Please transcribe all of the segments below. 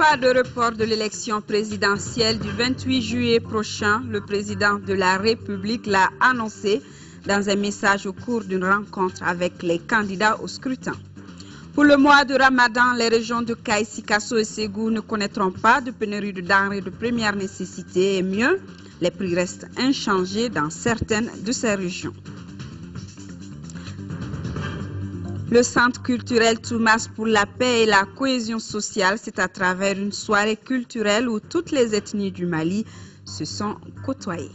Pas de report de l'élection présidentielle du 28 juillet prochain. Le président de la République l'a annoncé dans un message au cours d'une rencontre avec les candidats au scrutin. Pour le mois de Ramadan, les régions de Kaï, Sikasso et Ségou ne connaîtront pas de pénurie de denrées de première nécessité et mieux, les prix restent inchangés dans certaines de ces régions. Le Centre culturel Toumas pour la paix et la cohésion sociale, c'est à travers une soirée culturelle où toutes les ethnies du Mali se sont côtoyées.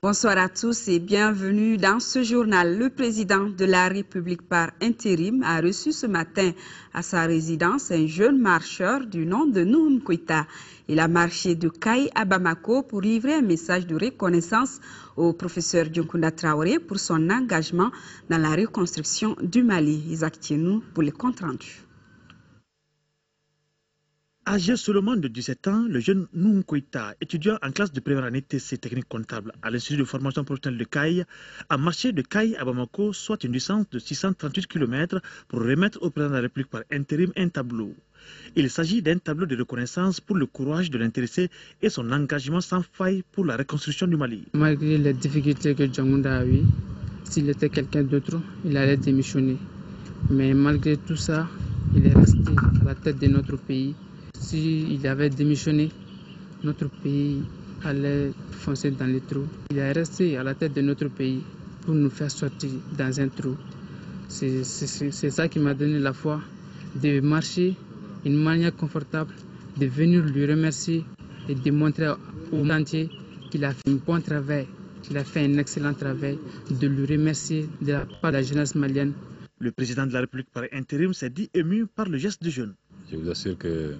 Bonsoir à tous et bienvenue dans ce journal. Le président de la République par intérim a reçu ce matin à sa résidence un jeune marcheur du nom de Nouhoum Koïta. Il a marché de Kaï à Bamako pour livrer un message de reconnaissance au professeur Dioncounda Traoré pour son engagement dans la reconstruction du Mali. Isaac Thienou pour les comptes rendus. Âgé seulement de 17 ans, le jeune Nouhoum Koïta, étudiant en classe de première année TC technique comptable à l'Institut de formation professionnelle de Kaï, a marché de Kaï à Bamako, soit une distance de 638 km, pour remettre au président de la République par intérim un tableau. Il s'agit d'un tableau de reconnaissance pour le courage de l'intéressé et son engagement sans faille pour la reconstruction du Mali. Malgré les difficultés que Dioncounda a eues, s'il était quelqu'un d'autre, il allait démissionner. Mais malgré tout ça, il est resté à la tête de notre pays. S'il avait démissionné, notre pays allait foncer dans les trous. Il est resté à la tête de notre pays pour nous faire sortir dans un trou. C'est ça qui m'a donné la foi de marcher d'une manière confortable, de venir lui remercier et de montrer au monde entier qu'il a fait un bon travail, qu'il a fait un excellent travail, de lui remercier de la part de la jeunesse malienne. Le président de la République par intérim s'est dit ému par le geste du jeune. Je vous assure que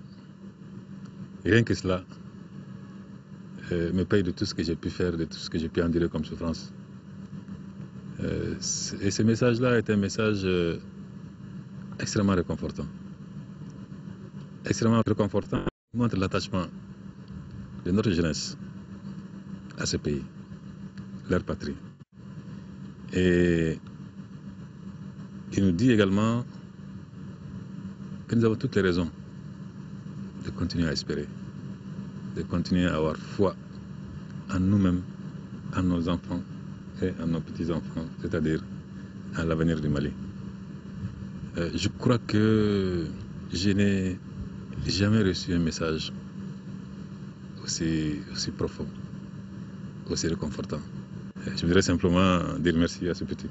rien que cela me paye de tout ce que j'ai pu faire, de tout ce que j'ai pu endurer comme souffrance. Et ce message-là est un message extrêmement réconfortant. Extrêmement réconfortant, il montre l'attachement de notre jeunesse à ce pays, leur patrie. Et il nous dit également que nous avons toutes les raisons de continuer à espérer, de continuer à avoir foi en nous-mêmes, en nos enfants et en nos petits-enfants, c'est-à-dire à l'avenir du Mali. Je crois que je n'ai jamais reçu un message aussi profond, aussi réconfortant. Je voudrais simplement dire merci à ce petit.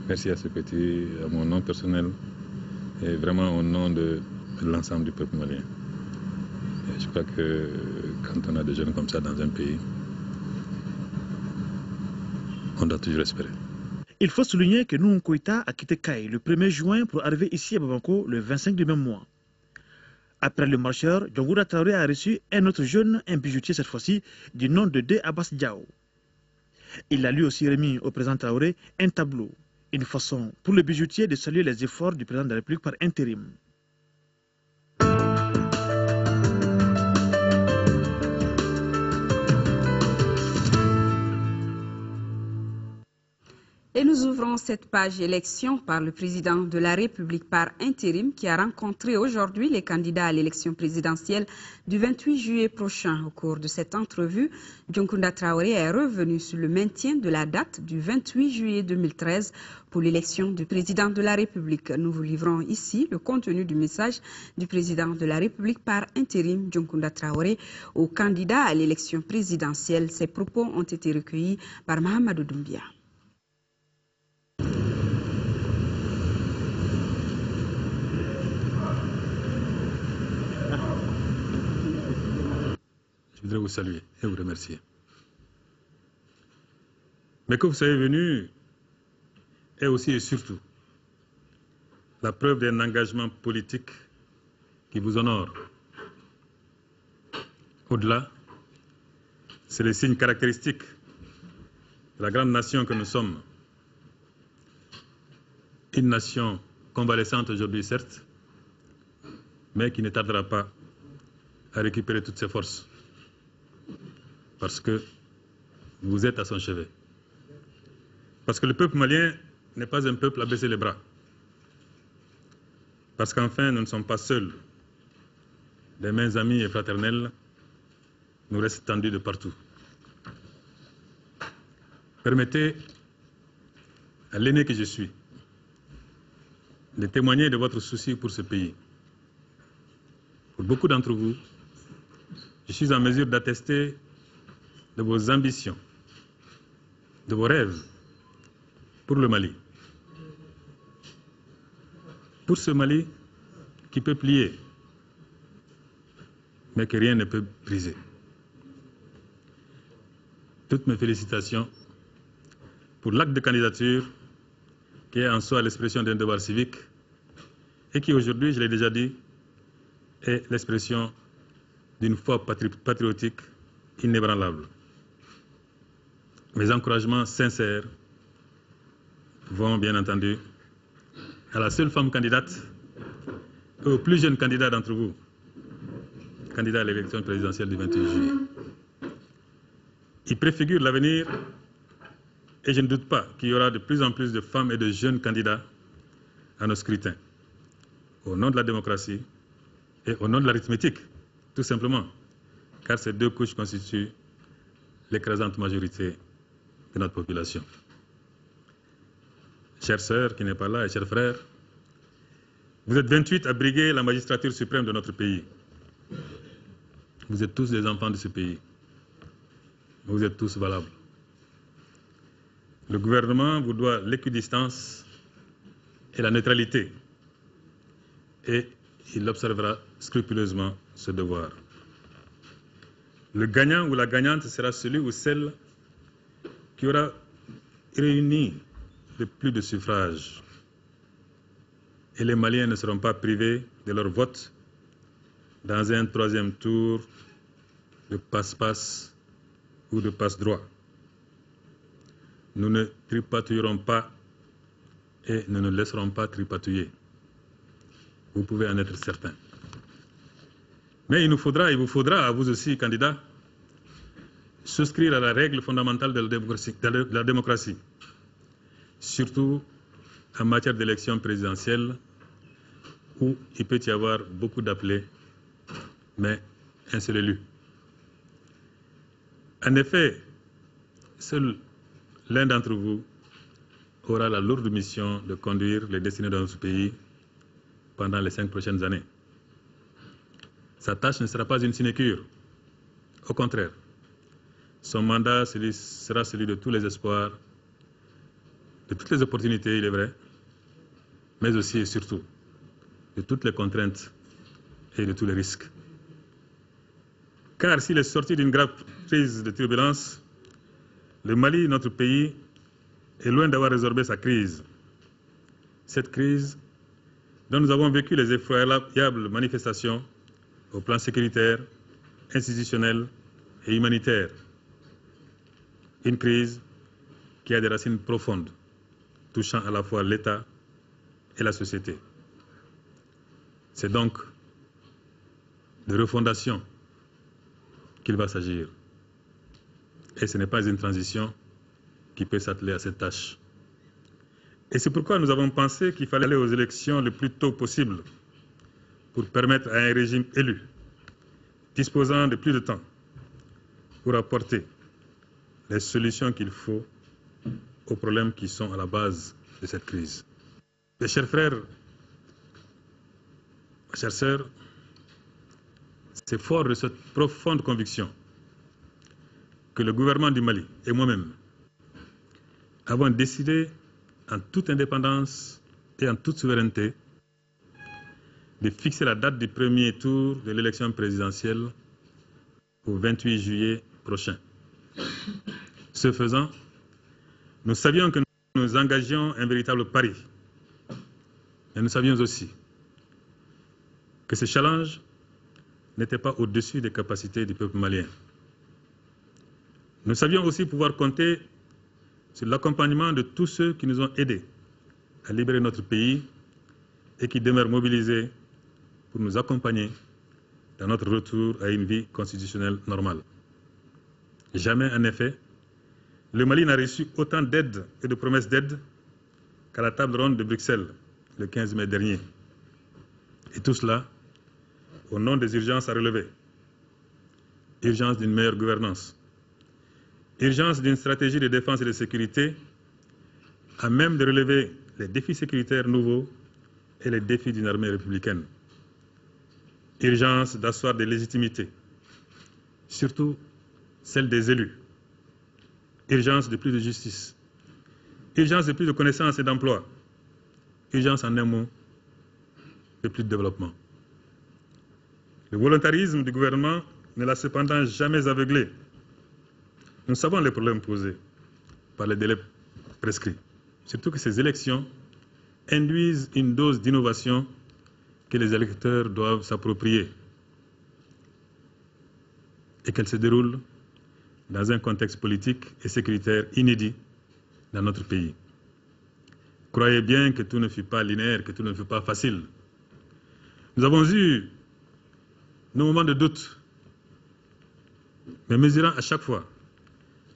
Merci à ce petit, à mon nom personnel et vraiment au nom de l'ensemble du peuple malien. Et je crois que quand on a des jeunes comme ça dans un pays, on doit toujours espérer. Il faut souligner que Nouhoum Koïta a quitté Kaï le 1er juin pour arriver ici à Bamako le 25 du même mois. Après le marcheur, Dioncounda Traoré a reçu un autre jeune, un bijoutier cette fois-ci, du nom de D. Abbas Diao. Il a lui aussi remis au président Traoré un tableau, une façon pour le bijoutier de saluer les efforts du président de la République par intérim. Et nous ouvrons cette page élection par le président de la République par intérim qui a rencontré aujourd'hui les candidats à l'élection présidentielle du 28 juillet prochain. Au cours de cette entrevue, Dioncounda Traoré est revenu sur le maintien de la date du 28 juillet 2013 pour l'élection du président de la République. Nous vous livrons ici le contenu du message du président de la République par intérim, Dioncounda Traoré, aux candidats à l'élection présidentielle. Ces propos ont été recueillis par Mahamadou Doumbia. Je voudrais vous saluer et vous remercier. Mais que vous soyez venu est aussi et surtout la preuve d'un engagement politique qui vous honore. Au-delà, c'est le signe caractéristique de la grande nation que nous sommes. Une nation convalescente aujourd'hui, certes, mais qui ne tardera pas à récupérer toutes ses forces. Parce que vous êtes à son chevet. Parce que le peuple malien n'est pas un peuple à baisser les bras. Parce qu'enfin, nous ne sommes pas seuls. Des mains amies et fraternelles nous restent tendues de partout. Permettez à l'aîné que je suis de témoigner de votre souci pour ce pays. Pour beaucoup d'entre vous, je suis en mesure d'attester de vos ambitions, de vos rêves pour le Mali. Pour ce Mali qui peut plier, mais que rien ne peut briser. Toutes mes félicitations pour l'acte de candidature qui est en soi l'expression d'un devoir civique et qui aujourd'hui, je l'ai déjà dit, est l'expression d'une foi patriotique inébranlable. Mes encouragements sincères vont bien entendu à la seule femme candidate et au plus jeune candidat d'entre vous, candidat à l'élection présidentielle du 28 juillet. Il préfigure l'avenir et je ne doute pas qu'il y aura de plus en plus de femmes et de jeunes candidats à nos scrutins, au nom de la démocratie et au nom de l'arithmétique, tout simplement, car ces deux couches constituent l'écrasante majorité de notre population. Chère sœur qui n'est pas là et chers frères, vous êtes 28 à briguer la magistrature suprême de notre pays. Vous êtes tous des enfants de ce pays. Vous êtes tous valables. Le gouvernement vous doit l'équidistance et la neutralité. Et il observera scrupuleusement ce devoir. Le gagnant ou la gagnante sera celui ou celle qui aura réuni le plus de suffrages. Et les Maliens ne seront pas privés de leur vote dans un troisième tour de passe-passe ou de passe-droit. Nous ne tripatouillerons pas et nous ne laisserons pas tripatouiller. Vous pouvez en être certain. Mais il vous faudra à vous aussi, candidats, souscrire à la règle fondamentale de la démocratie, surtout en matière d'élection présidentielle, où il peut y avoir beaucoup d'appelés, mais un seul élu. En effet, seul l'un d'entre vous aura la lourde mission de conduire les destinées de notre pays pendant les 5 prochaines années. Sa tâche ne sera pas une sinécure. Au contraire, son mandat sera celui de tous les espoirs, de toutes les opportunités, il est vrai, mais aussi et surtout de toutes les contraintes et de tous les risques. Car s'il est sorti d'une grave crise de turbulence, le Mali, notre pays, est loin d'avoir résorbé sa crise. Cette crise dont nous avons vécu les effroyables manifestations au plan sécuritaire, institutionnel et humanitaire. Une crise qui a des racines profondes, touchant à la fois l'État et la société. C'est donc de refondation qu'il va s'agir. Et ce n'est pas une transition qui peut s'atteler à cette tâche. Et c'est pourquoi nous avons pensé qu'il fallait aller aux élections le plus tôt possible pour permettre à un régime élu, disposant de plus de temps, pour apporter les solutions qu'il faut aux problèmes qui sont à la base de cette crise. Mes chers frères, mes chères sœurs, c'est fort de cette profonde conviction que le gouvernement du Mali et moi-même avons décidé en toute indépendance et en toute souveraineté de fixer la date du premier tour de l'élection présidentielle au 28 juillet prochain. Ce faisant, nous savions que nous engagions un véritable pari. Mais nous savions aussi que ce challenge n'était pas au-dessus des capacités du peuple malien. Nous savions aussi pouvoir compter sur l'accompagnement de tous ceux qui nous ont aidés à libérer notre pays et qui demeurent mobilisés pour nous accompagner dans notre retour à une vie constitutionnelle normale. Jamais, en effet, le Mali n'a reçu autant d'aide et de promesses d'aide qu'à la table ronde de Bruxelles le 15 mai dernier. Et tout cela au nom des urgences à relever. Urgence d'une meilleure gouvernance. Urgence d'une stratégie de défense et de sécurité à même de relever les défis sécuritaires nouveaux et les défis d'une armée républicaine. Urgence d'asseoir des légitimités, surtout celle des élus. Urgence de plus de justice. Urgence de plus de connaissances et d'emploi. Urgence en un mot de plus de développement. Le volontarisme du gouvernement ne l'a cependant jamais aveuglé. Nous savons les problèmes posés par les délais prescrits. Surtout que ces élections induisent une dose d'innovation que les électeurs doivent s'approprier et qu'elles se déroulent dans un contexte politique et sécuritaire inédit dans notre pays. Croyez bien que tout ne fut pas linéaire, que tout ne fut pas facile. Nous avons eu nos moments de doute, mais mesurant à chaque fois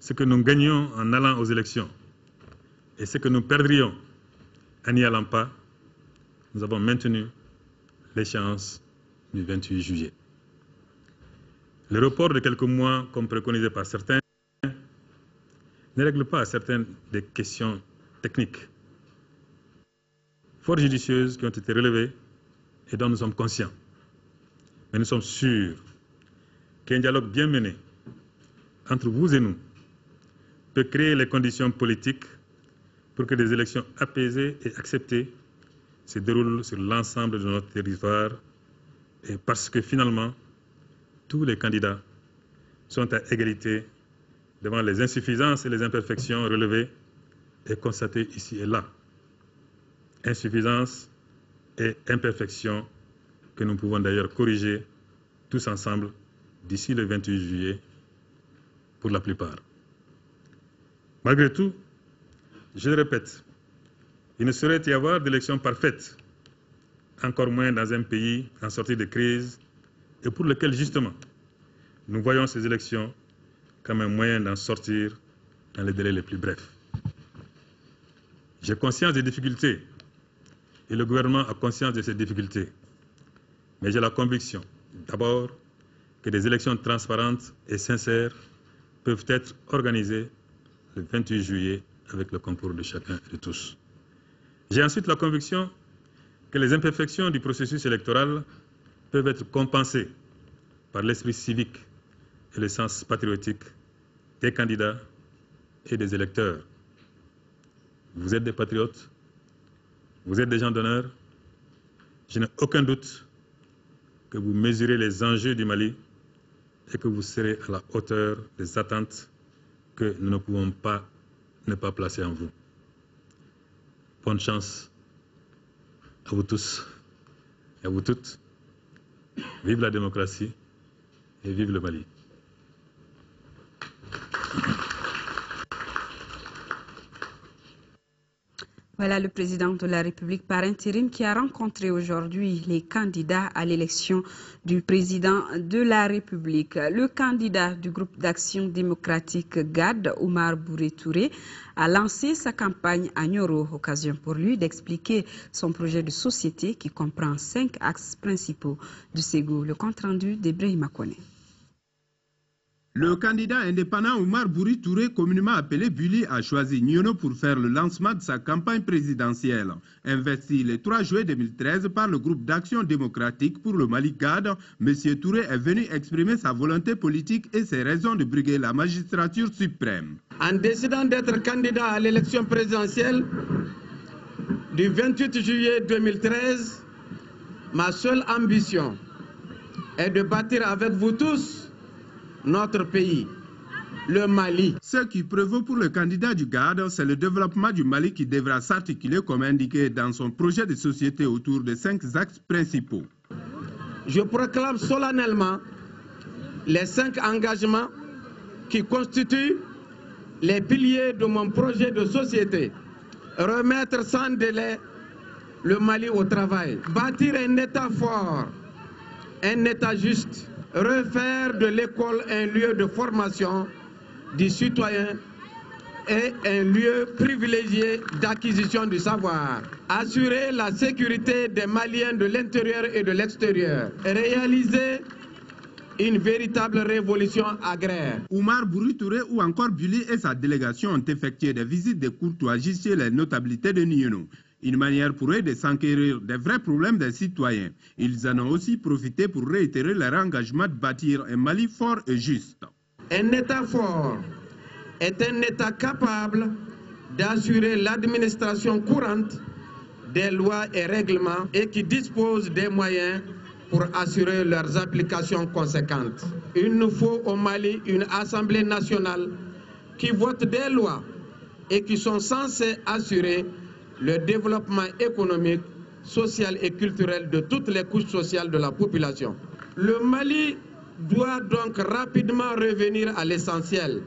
ce que nous gagnions en allant aux élections et ce que nous perdrions en n'y allant pas, nous avons maintenu l'échéance du 28 juillet. Le report de quelques mois, comme préconisé par certains, ne règle pas certaines des questions techniques fort judicieuses qui ont été relevées et dont nous sommes conscients. Mais nous sommes sûrs qu'un dialogue bien mené entre vous et nous peut créer les conditions politiques pour que des élections apaisées et acceptées se déroulent sur l'ensemble de notre territoire, et parce que finalement, tous les candidats sont à égalité devant les insuffisances et les imperfections relevées et constatées ici et là. Insuffisances et imperfections que nous pouvons d'ailleurs corriger tous ensemble d'ici le 28 juillet pour la plupart. Malgré tout, je le répète, il ne saurait y avoir d'élection parfaite, encore moins dans un pays en sortie de crise et pour lequel justement nous voyons ces élections comme un moyen d'en sortir dans les délais les plus brefs. J'ai conscience des difficultés et le gouvernement a conscience de ces difficultés. Mais j'ai la conviction, d'abord, que des élections transparentes et sincères peuvent être organisées le 28 juillet avec le concours de chacun et de tous. J'ai ensuite la conviction que les imperfections du processus électoral peuvent être compensées par l'esprit civique et le sens patriotique des candidats et des électeurs. Vous êtes des patriotes, vous êtes des gens d'honneur. Je n'ai aucun doute que vous mesurez les enjeux du Mali et que vous serez à la hauteur des attentes que nous ne pouvons pas ne pas placer en vous. Bonne chance à vous tous et à vous toutes. Vive la démocratie et vive le Mali. Voilà le président de la République par intérim qui a rencontré aujourd'hui les candidats à l'élection du président de la République. Le candidat du groupe d'action démocratique GAD, Oumar Bouré Touré, a lancé sa campagne à Nioro, occasion pour lui d'expliquer son projet de société qui comprend 5 axes principaux du Ségou. Le compte-rendu d'Ibrahima Kone. Le candidat indépendant Oumar Bouré Touré, communément appelé Bully, a choisi Nioro pour faire le lancement de sa campagne présidentielle. Investi le 3 juillet 2013 par le groupe d'action démocratique pour le Mali GAD, M. Touré est venu exprimer sa volonté politique et ses raisons de briguer la magistrature suprême. En décidant d'être candidat à l'élection présidentielle du 28 juillet 2013, ma seule ambition est de bâtir avec vous tous notre pays, le Mali. Ce qui prévaut pour le candidat du GAD, c'est le développement du Mali qui devra s'articuler comme indiqué dans son projet de société autour de 5 axes principaux. Je proclame solennellement les 5 engagements qui constituent les piliers de mon projet de société. Remettre sans délai le Mali au travail, bâtir un État fort, un État juste, refaire de l'école un lieu de formation du citoyen est un lieu privilégié d'acquisition du savoir. Assurer la sécurité des Maliens de l'intérieur et de l'extérieur. Réaliser une véritable révolution agraire. Oumar Bouri Touré ou encore Bully et sa délégation ont effectué des visites de courtoisie chez les notabilités de Niono. Une manière pour eux de s'enquérir des vrais problèmes des citoyens. Ils en ont aussi profité pour réitérer leur engagement de bâtir un Mali fort et juste. Un État fort est un État capable d'assurer l'administration courante des lois et règlements et qui dispose des moyens pour assurer leurs applications conséquentes. Il nous faut au Mali une Assemblée nationale qui vote des lois et qui sont censées assurer le développement économique, social et culturel de toutes les couches sociales de la population. Le Mali doit donc rapidement revenir à l'essentiel,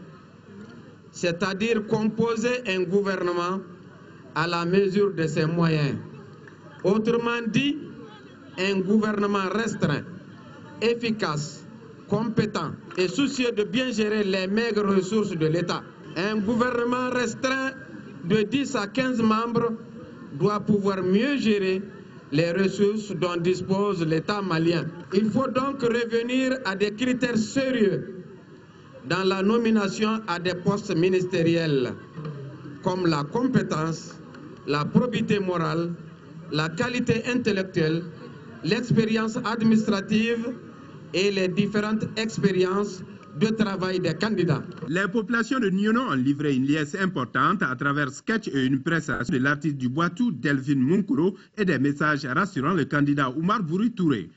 c'est-à-dire composer un gouvernement à la mesure de ses moyens. Autrement dit, un gouvernement restreint, efficace, compétent et soucieux de bien gérer les maigres ressources de l'État. Un gouvernement restreint de 10 à 15 membres doit pouvoir mieux gérer les ressources dont dispose l'État malien. Il faut donc revenir à des critères sérieux dans la nomination à des postes ministériels, comme la compétence, la probité morale, la qualité intellectuelle, l'expérience administrative et les différentes expériences de travail des candidats. Les populations de Niono ont livré une liesse importante à travers sketch et une prestation de l'artiste du Boitou, Delphine Munkuro, et des messages rassurant le candidat Oumar Bouri Touré.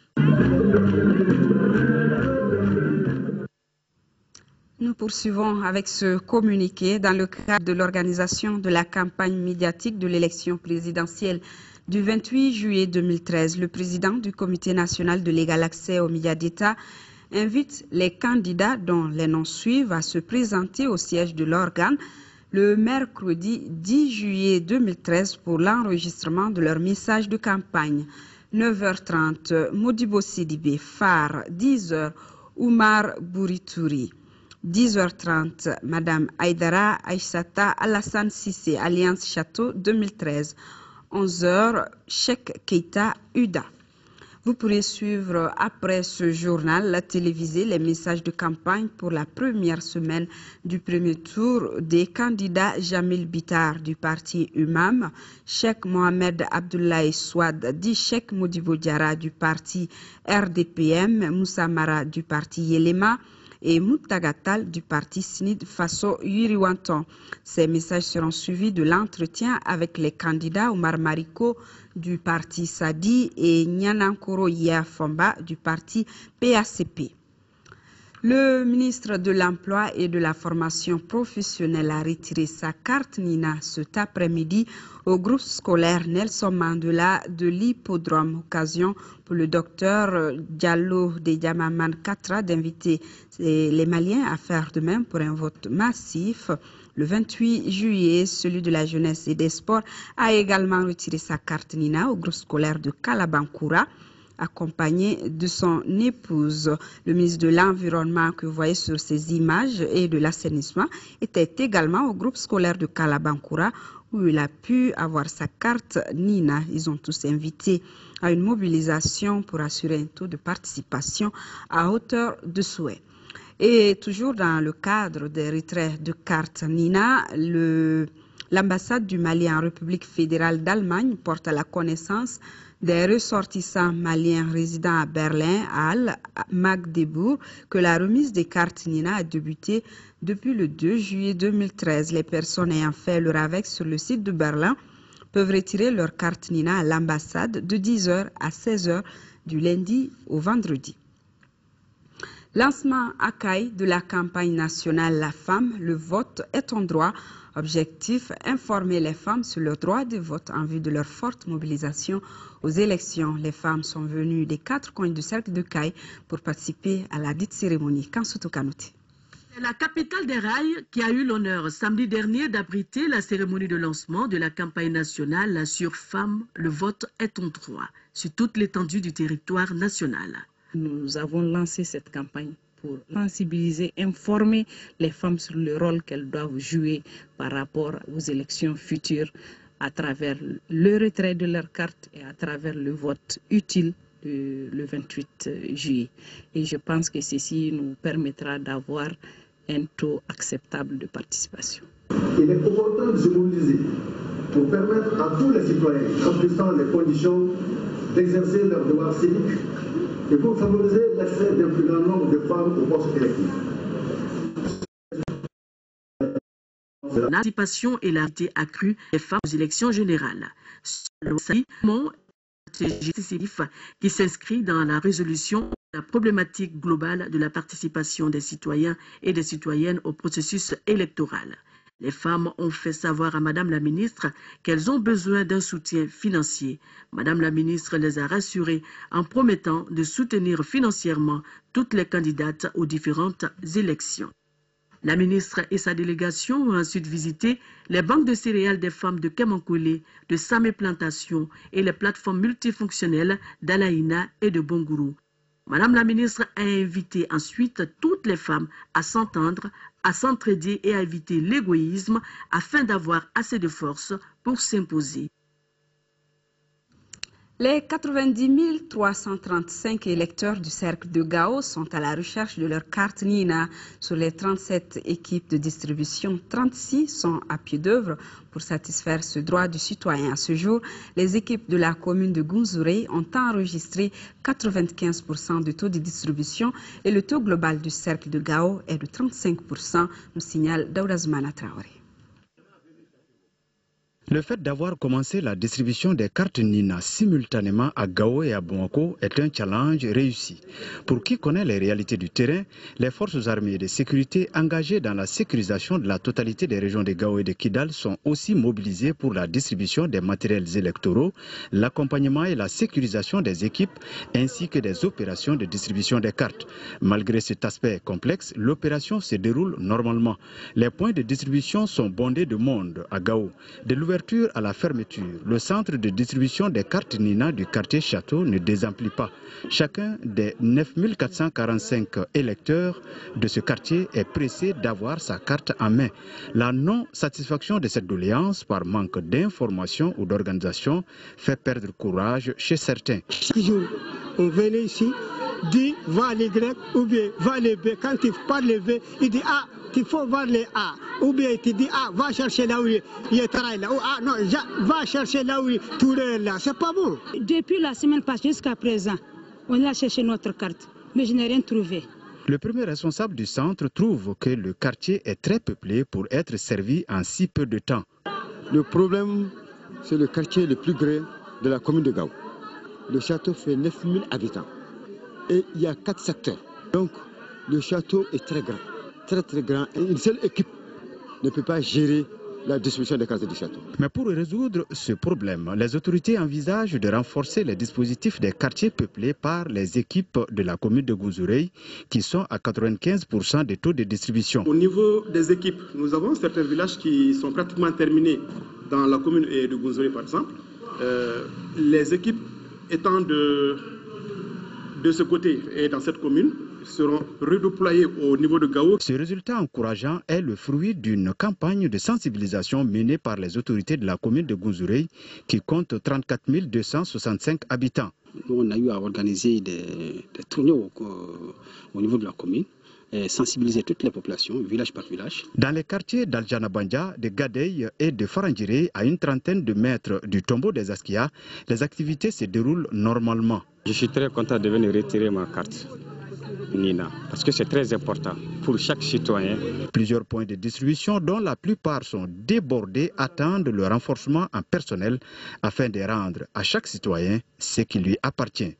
Nous poursuivons avec ce communiqué dans le cadre de l'organisation de la campagne médiatique de l'élection présidentielle du 28 juillet 2013. Le président du Comité national de l'égal accès aux médias d'État invite les candidats dont les noms suivent à se présenter au siège de l'organe le mercredi 10 juillet 2013 pour l'enregistrement de leur message de campagne. 9h30, Modibo Sidibé, phare. 10h, Oumar Bouri Touré. 10h30, Madame Aïdara Aïssata Alassane Sissé, Alliance Château 2013. 11h, Cheikh Keita Uda. Vous pourrez suivre après ce journal télévisé les messages de campagne pour la première semaine du premier tour des candidats Jamil Bitar du parti UMAM, Cheikh Mohamed Abdoulaye Souad dit Cheikh Modibo Diarra du parti RDPM, Moussa Mara du parti Yelema et Moutagatal du parti Snid Faso Yuriwanton. Ces messages seront suivis de l'entretien avec les candidats Oumar Mariko du parti Sadi et Nyanankoro Yafomba du parti PACP. Le ministre de l'Emploi et de la Formation professionnelle a retiré sa carte NINA cet après-midi au groupe scolaire Nelson Mandela de l'hippodrome. Occasion pour le docteur Diallo de Yamaman Katra d'inviter les Maliens à faire de même pour un vote massif. Le 28 juillet, celui de la jeunesse et des sports a également retiré sa carte NINA au groupe scolaire de Kalabankoura, accompagné de son épouse. Le ministre de l'Environnement que vous voyez sur ces images et de l'assainissement était également au groupe scolaire de Kalabankoura où il a pu avoir sa carte NINA. Ils ont tous invité à une mobilisation pour assurer un taux de participation à hauteur de souhait. Et toujours dans le cadre des retraits de carte NINA, l'ambassade du Mali en République fédérale d'Allemagne porte à la connaissance des ressortissants maliens résidant à Berlin, Halle, Magdebourg, que la remise des cartes NINA a débuté depuis le 2 juillet 2013. Les personnes ayant fait leur avec sur le site de Berlin peuvent retirer leur carte NINA à l'ambassade de 10h à 16h du lundi au vendredi. Lancement à Caille de la campagne nationale La Femme, le vote est ton droit. Objectif, informer les femmes sur leur droit de vote en vue de leur forte mobilisation aux élections. Les femmes sont venues des 4 coins du cercle de Caille pour participer à la dite cérémonie. Kansuto Kanouti. C'est la capitale des rails qui a eu l'honneur samedi dernier d'abriter la cérémonie de lancement de la campagne nationale sur Femmes, le vote est ton droit, sur toute l'étendue du territoire national. Nous avons lancé cette campagne pour sensibiliser, informer les femmes sur le rôle qu'elles doivent jouer par rapport aux élections futures à travers le retrait de leur carte et à travers le vote utile le 28 juillet. Et je pense que ceci nous permettra d'avoir un taux acceptable de participation. Il est opportun de se mobiliser pour permettre à tous les citoyens, remplissant les conditions, d'exercer leur devoir civique et pour favoriser l'accès d'un plus grand nombre de femmes aux postes électifs. La participation et la réalité accrue des femmes aux élections générales. Qui s'inscrit dans la résolution de la problématique globale de la participation des citoyens et des citoyennes au processus électoral. Les femmes ont fait savoir à Madame la ministre qu'elles ont besoin d'un soutien financier. Madame la ministre les a rassurées en promettant de soutenir financièrement toutes les candidates aux différentes élections. La ministre et sa délégation ont ensuite visité les banques de céréales des femmes de Kemankolé, de Samé Plantation et les plateformes multifonctionnelles d'Alaïna et de Bongourou. Madame la ministre a invité ensuite toutes les femmes à s'entendre, à s'entraider et à éviter l'égoïsme afin d'avoir assez de force pour s'imposer. Les 90 335 électeurs du cercle de Gao sont à la recherche de leur carte Nina. Sur les 37 équipes de distribution, 36 sont à pied d'œuvre pour satisfaire ce droit du citoyen. À ce jour, les équipes de la commune de Gounzouré ont enregistré 95% de taux de distribution et le taux global du cercle de Gao est de 35%, nous signale Daourazmana Traoré. Le fait d'avoir commencé la distribution des cartes Nina simultanément à Gao et à Bamako est un challenge réussi. Pour qui connaît les réalités du terrain, les forces armées et de sécurité engagées dans la sécurisation de la totalité des régions de Gao et de Kidal sont aussi mobilisées pour la distribution des matériels électoraux, l'accompagnement et la sécurisation des équipes ainsi que des opérations de distribution des cartes. Malgré cet aspect complexe, l'opération se déroule normalement. Les points de distribution sont bondés de monde à Gao. De l'ouverture à la fermeture, le centre de distribution des cartes Nina du quartier Château ne désemplit pas. Chacun des 9445 électeurs de ce quartier est pressé d'avoir sa carte en main. La non-satisfaction de cette doléance par manque d'information ou d'organisation fait perdre courage chez certains. Chaque jour, on venait ici, dit va les Grecs ou bien va les B. Quand il parle les B, il dit ah, il faut voir les A. Ou bien il dit ah, va chercher là où il est travail là. Ou ah non, va chercher là où il est là. C'est pas bon. Depuis la semaine passée jusqu'à présent, on a cherché notre carte, mais je n'ai rien trouvé. Le premier responsable du centre trouve que le quartier est très peuplé pour être servi en si peu de temps. Le problème, c'est le quartier le plus grand de la commune de Gao. Le château fait 9000 habitants et il y a 4 secteurs. Donc le château est très grand. Très grand, et une seule équipe ne peut pas gérer la distribution des cartes du château. Mais pour résoudre ce problème, les autorités envisagent de renforcer les dispositifs des quartiers peuplés par les équipes de la commune de Gounzouré qui sont à 95% des taux de distribution. Au niveau des équipes, nous avons certains villages qui sont pratiquement terminés dans la commune de Gounzouré par exemple. Les équipes étant de ce côté et dans cette commune seront redéployés au niveau de Gao. Ce résultat encourageant est le fruit d'une campagne de sensibilisation menée par les autorités de la commune de Gounzouré qui compte 34 265 habitants. On a eu à organiser des tournées au niveau de la commune et sensibiliser toutes les populations, village par village. Dans les quartiers d'Aljana-Banja, de Gadey et de Farangiré, à une trentaine de mètres du tombeau des Askia, les activités se déroulent normalement. Je suis très content de venir retirer ma carte Nina, parce que c'est très important pour chaque citoyen. Plusieurs points de distribution, dont la plupart sont débordés, attendent le renforcement en personnel afin de rendre à chaque citoyen ce qui lui appartient.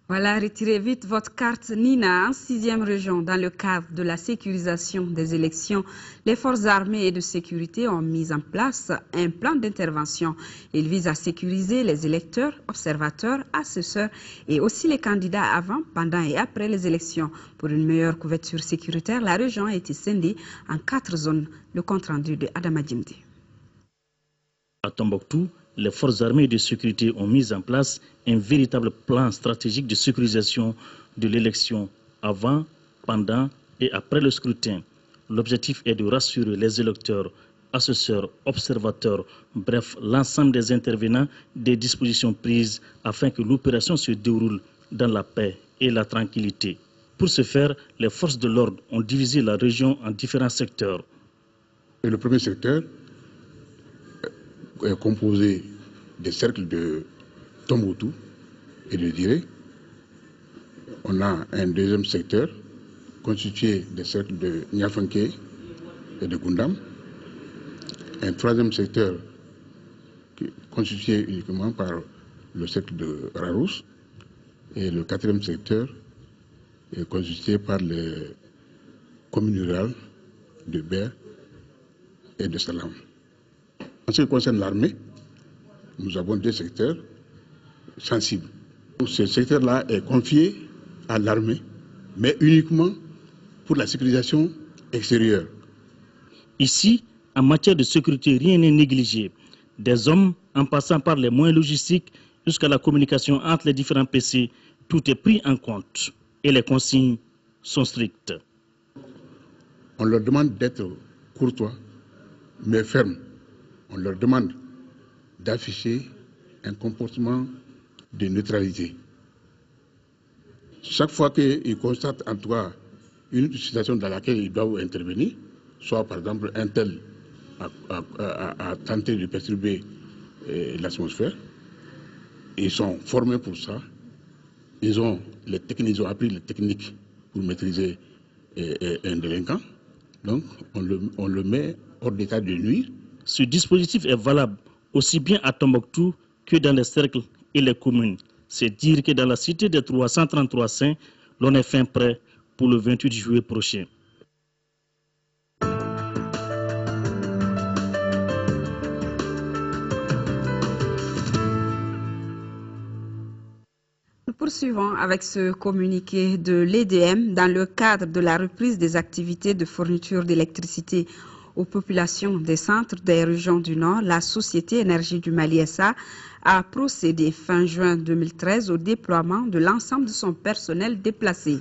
Voilà, retirez vite votre carte Nina en 6e région. Dans le cadre de la sécurisation des élections, les forces armées et de sécurité ont mis en place un plan d'intervention. Il vise à sécuriser les électeurs, observateurs, assesseurs et aussi les candidats avant, pendant et après les élections. Pour une meilleure couverture sécuritaire, la région a été scindée en 4 zones. Le compte-rendu de Adama Djimdi. À Tombouctou, les forces armées de sécurité ont mis en place un véritable plan stratégique de sécurisation de l'élection, avant, pendant et après le scrutin. L'objectif est de rassurer les électeurs, assesseurs, observateurs, bref, l'ensemble des intervenants des dispositions prises afin que l'opération se déroule dans la paix et la tranquillité. Pour ce faire, les forces de l'ordre ont divisé la région en différents secteurs. Et le premier secteur est composé des cercles de Tombouctou et de Diré. On a un deuxième secteur constitué des cercles de Niafanké et de Gundam. Un troisième secteur constitué uniquement par le cercle de Rarous. Et le quatrième secteur est constitué par les communes rurales de Ber et de Salam. En ce qui concerne l'armée, nous avons deux secteurs sensibles. Ce secteur-là est confié à l'armée, mais uniquement pour la sécurisation extérieure. Ici, en matière de sécurité, rien n'est négligé. Des hommes, en passant par les moyens logistiques jusqu'à la communication entre les différents PC, tout est pris en compte et les consignes sont strictes. On leur demande d'être courtois, mais fermes. On leur demande d'afficher un comportement de neutralité. Chaque fois qu'ils constatent en tout cas une situation dans laquelle ils doivent intervenir, soit par exemple un tel a tenté de perturber l'atmosphère, ils sont formés pour ça, ils ont appris les techniques pour maîtriser un délinquant, donc on le met hors d'état de nuire. Ce dispositif est valable aussi bien à Tombouctou que dans les cercles et les communes. C'est dire que dans la cité des 333 saints, l'on est fin prêt pour le 28 juillet prochain. Nous poursuivons avec ce communiqué de l'EDM dans le cadre de la reprise des activités de fourniture d'électricité aux populations des centres des régions du Nord. La Société Énergie du Mali SA a procédé fin juin 2013 au déploiement de l'ensemble de son personnel déplacé.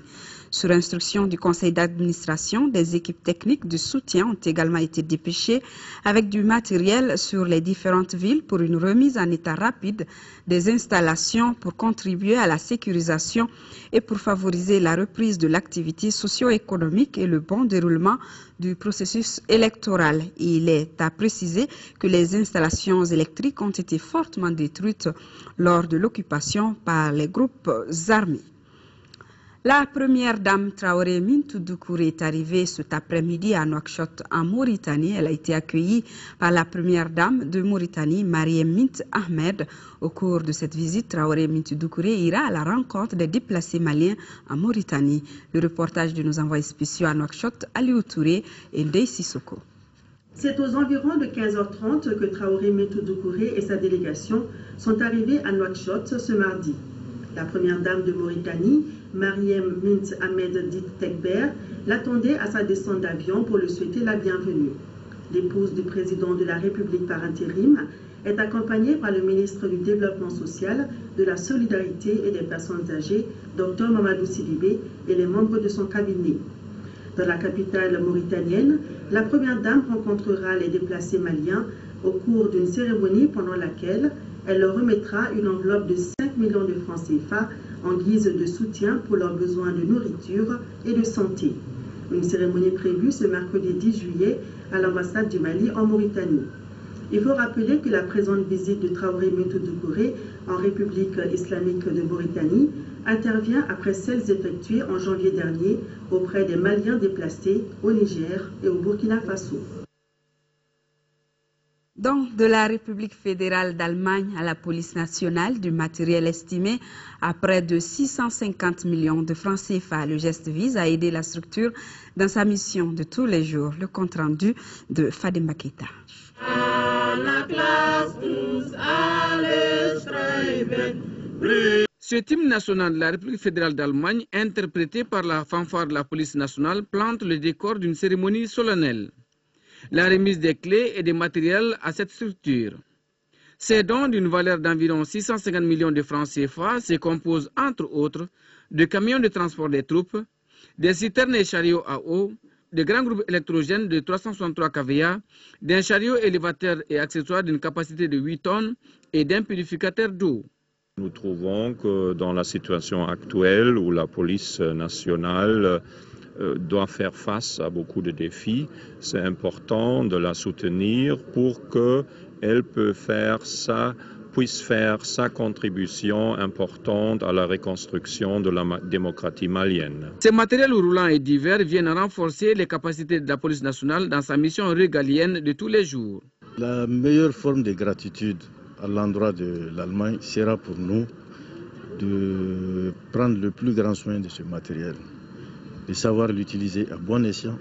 Sur instruction du conseil d'administration, des équipes techniques de soutien ont également été dépêchées avec du matériel sur les différentes villes pour une remise en état rapide des installations pour contribuer à la sécurisation et pour favoriser la reprise de l'activité socio-économique et le bon déroulement du processus électoral. Il est à préciser que les installations électriques ont été fortement détruites lors de l'occupation par les groupes armés. La première dame Traoré Mintou Doucouré est arrivée cet après-midi à Nouakchott en Mauritanie. Elle a été accueillie par la première dame de Mauritanie, Mariem Mint Ahmed. Au cours de cette visite, Traoré Mintou Doucouré ira à la rencontre des déplacés maliens en Mauritanie. Le reportage de nos envoyés spéciaux à Nouakchott, Aliou Touré et Ndeye Sissoko. C'est aux environs de 15h30 que Traoré Mintou Doucouré et sa délégation sont arrivés à Nouakchott ce mardi. La première dame de Mauritanie, Mariem Mint Ahmed Dit Tekber, l'attendait à sa descente d'avion pour lui souhaiter la bienvenue. L'épouse du président de la République par intérim est accompagnée par le ministre du Développement social, de la Solidarité et des personnes âgées, Dr Mamadou Sidibé, et les membres de son cabinet. Dans la capitale mauritanienne, la première dame rencontrera les déplacés maliens au cours d'une cérémonie pendant laquelle elle leur remettra une enveloppe de 5 millions de francs CFA en guise de soutien pour leurs besoins de nourriture et de santé. Une cérémonie prévue ce mercredi 10 juillet à l'ambassade du Mali en Mauritanie. Il faut rappeler que la présente visite de Traoré Mintou Doucouré en République islamique de Mauritanie intervient après celles effectuées en janvier dernier auprès des Maliens déplacés au Niger et au Burkina Faso. Don de la République fédérale d'Allemagne à la police nationale du matériel estimé à près de 650 millions de francs CFA. Le geste vise à aider la structure dans sa mission de tous les jours. Le compte rendu de Fadima Keita. Ce hymne national de la République fédérale d'Allemagne, interprété par la fanfare de la police nationale, plante le décor d'une cérémonie solennelle. La remise des clés et des matériels à cette structure. Ces dons d'une valeur d'environ 650 millions de francs CFA se composent entre autres de camions de transport des troupes, des citernes et chariots à eau, de grands groupes électrogènes de 363 kVA, d'un chariot élévateur et accessoire d'une capacité de 8 tonnes et d'un purificateur d'eau. Nous trouvons que dans la situation actuelle où la police nationale doit faire face à beaucoup de défis, c'est important de la soutenir pour qu'elle puisse faire sa contribution importante à la reconstruction de la démocratie malienne. Ces matériels roulants et divers viennent renforcer les capacités de la police nationale dans sa mission régalienne de tous les jours. La meilleure forme de gratitude à l'endroit de l'Allemagne sera pour nous de prendre le plus grand soin de ce matériel, de savoir l'utiliser à bon escient